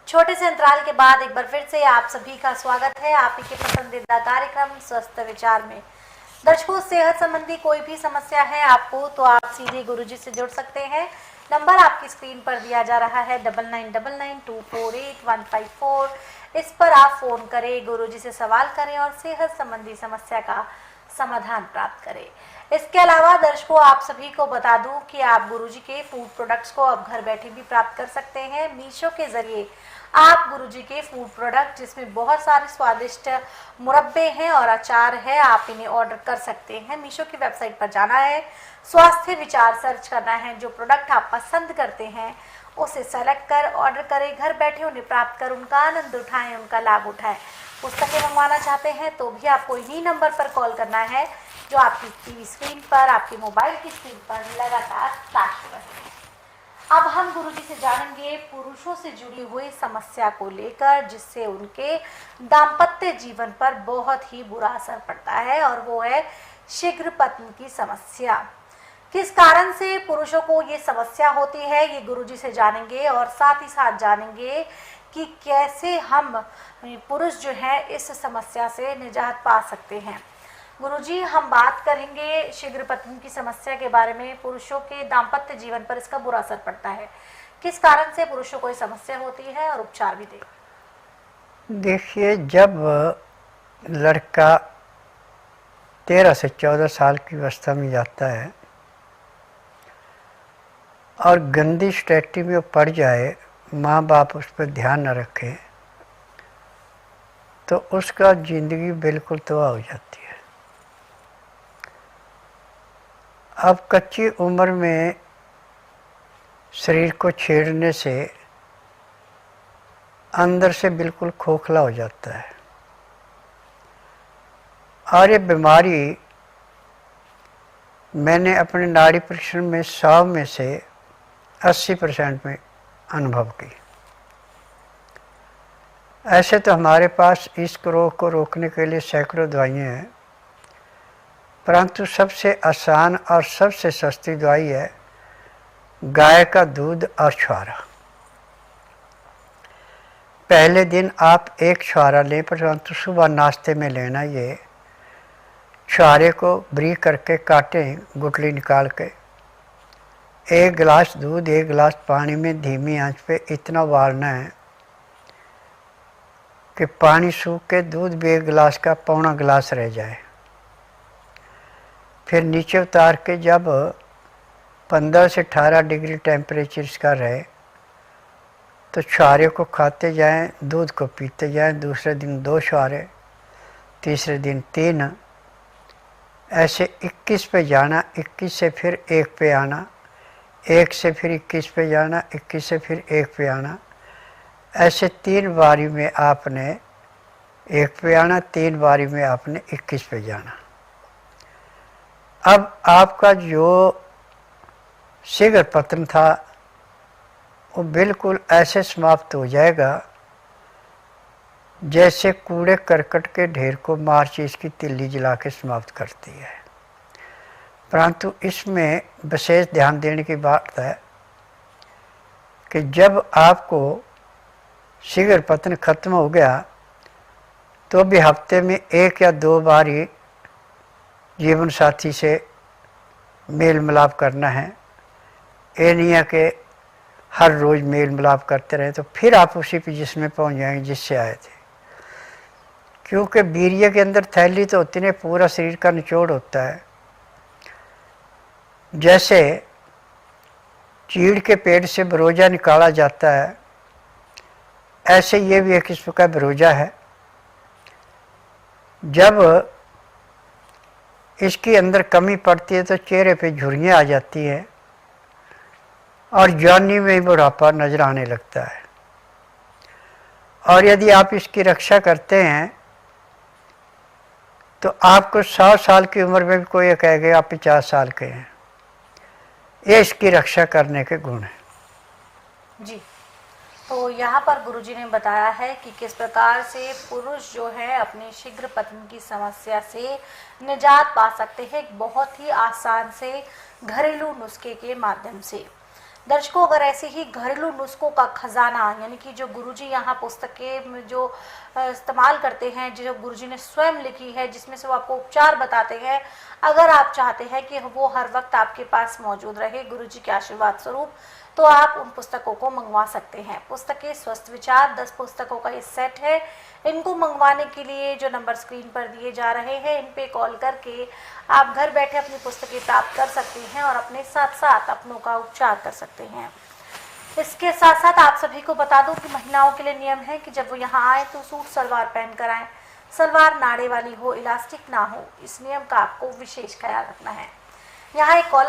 छोटे से अंतराल के बाद एक बार फिर से आप सभी का स्वागत है आप ही के पसंदीदा कार्यक्रम स्वस्थ विचार में। दर्शकों, सेहत संबंधी कोई भी समस्या है आपको तो आप सीधे गुरुजी से जुड़ सकते हैं। नंबर आपकी स्क्रीन पर दिया जा रहा है 9999248154। इस पर आप फोन करें, गुरुजी से सवाल करें और सेहत संबंधी समस्या का समाधान प्राप्त करें। इसके अलावा दर्शकों, आप सभी को बता दूं कि आप गुरुजी के फूड प्रोडक्ट्स को अब घर बैठे भी प्राप्त कर सकते हैं। मीशो के जरिए आप गुरुजी के फूड प्रोडक्ट, जिसमें बहुत सारे स्वादिष्ट मुरब्बे हैं और अचार है, आप इन्हें ऑर्डर कर सकते हैं। मीशो की वेबसाइट पर जाना है, स्वास्थ्य विचार सर्च करना है, जो प्रोडक्ट आप पसंद करते हैं उसे सेलेक्ट कर ऑर्डर करें। घर बैठे उन्हें प्राप्त कर उनका आनंद उठाएं, उनका लाभ उठाएं। पुस्तकें मंगवाना चाहते हैं तो भी आपको इन्हीं नंबर पर कॉल करना है जो आपकी टीवी स्क्रीन पर, आपके मोबाइल की स्क्रीन पर लगातार फ्लैश हो रहे हैं। अब हम गुरुजी से जानेंगे पुरुषों से जुड़ी हुई समस्या को लेकर, जिससे उनके दाम्पत्य जीवन पर बहुत ही बुरा असर पड़ता है, और वो है शीघ्र पतन की समस्या। किस कारण से पुरुषों को ये समस्या होती है, ये गुरुजी से जानेंगे, और साथ ही साथ जानेंगे कि कैसे हम पुरुष जो है इस समस्या से निजात पा सकते हैं। गुरुजी, हम बात करेंगे शीघ्र पतन की समस्या के बारे में। पुरुषों के दाम्पत्य जीवन पर इसका बुरा असर पड़ता है, किस कारण से पुरुषों को ये समस्या होती है, और उपचार भी दें। देखिए, जब लड़का 13 से 14 साल की अवस्था में जाता है और गंदी स्थिति में पड़ जाए, माँ बाप उस पर ध्यान न रखे तो उसका ज़िंदगी बिल्कुल तबाह हो जाती है। अब कच्ची उम्र में शरीर को छेड़ने से अंदर से बिल्कुल खोखला हो जाता है, और ये बीमारी मैंने अपने नाड़ी परीक्षण में 100 में से 80% में अनुभव की। ऐसे तो हमारे पास इस रोग को रोकने के लिए सैकड़ों दवाइयाँ हैं, परंतु सबसे आसान और सबसे सस्ती दवाई है गाय का दूध और छुहारा। पहले दिन आप एक छुहारा लें, परंतु सुबह नाश्ते में लेना। ये छुहारे को ब्रीक करके काटें, गुठली निकाल के 1 गिलास दूध 1 गिलास पानी में धीमी आंच पे इतना उबालना है कि पानी सूख के दूध भी 1 गिलास का पौना गिलास रह जाए। फिर नीचे उतार के जब 15 से 18 डिग्री टेम्परेचर इसका रहे तो छुहारे को खाते जाएं, दूध को पीते जाएं। दूसरे दिन 2 छुहारे, तीसरे दिन 3, ऐसे 21 पे जाना, 21 से फिर 1 पे आना, 1 से फिर 21 पे जाना, 21 से फिर 1 पे आना। ऐसे 3 बारी में आपने 1 पे आना, 3 बारी में आपने 21 पे जाना। अब आपका जो शीघ्र पतन था वो बिल्कुल ऐसे समाप्त हो जाएगा जैसे कूड़े करकट के ढेर को माचिस की तिल्ली जला के समाप्त करती है। परंतु इसमें विशेष ध्यान देने की बात है कि जब आपको शीघ्र पतन खत्म हो गया तो भी हफ्ते में 1 या 2 बार ही जीवन साथी से मेल मिलाप करना है। ये नहीं है कि हर रोज़ मेल मिलाप करते रहे तो फिर आप उसी पोजीशन में पहुंच जाएंगे जिससे आए थे, क्योंकि वीर्य के अंदर थैली तो होती नहीं, पूरा शरीर का निचोड़ होता है। जैसे चीड़ के पेड़ से बरोजा निकाला जाता है, ऐसे ये भी एक किस्म का बरोजा है। जब इसकी अंदर कमी पड़ती है तो चेहरे पे झुर्रियाँ आ जाती हैं और जवानी में बुढ़ापा नजर आने लगता है। और यदि आप इसकी रक्षा करते हैं तो आपको 100 साल की उम्र में भी कोई कहेगा आप 50 साल के हैं। ये इसकी रक्षा करने के गुण हैं। जी, तो यहाँ पर गुरुजी ने बताया है कि किस प्रकार से पुरुष जो है अपने शीघ्र पतन की समस्या से निजात पा सकते हैं, एक बहुत ही आसान से घरेलू नुस्खे के माध्यम से। दर्शकों, अगर ऐसे ही घरेलू नुस्खों का खजाना यानी कि जो गुरुजी यहाँ पुस्तकें में जो इस्तेमाल करते हैं, जो गुरुजी ने स्वयं लिखी है, जिसमें से वो आपको उपचार बताते हैं, अगर आप चाहते हैं कि वो हर वक्त आपके पास मौजूद रहे गुरुजी के आशीर्वाद स्वरूप, तो आप उन पुस्तकों को मंगवा सकते हैं। पुस्तकें स्वस्थ विचार 10 पुस्तकों का ये सेट है। इनको मंगवाने के लिए जो नंबर स्क्रीन पर दिए जा रहे हैं, इन पे कॉल करके आप घर बैठे अपनी पुस्तकें प्राप्त कर सकते हैं और अपने साथ साथ अपनों का उपचार कर सकते हैं। इसके साथ साथ आप सभी को बता दूं कि महिलाओं के लिए नियम है कि जब वो यहाँ आए तो सूट सलवार पहन कर आए। सलवार नाड़े वाली हो, इलास्टिक ना हो, इस नियम का आपको विशेष ख्याल रखना है। यहाँ एक कॉलम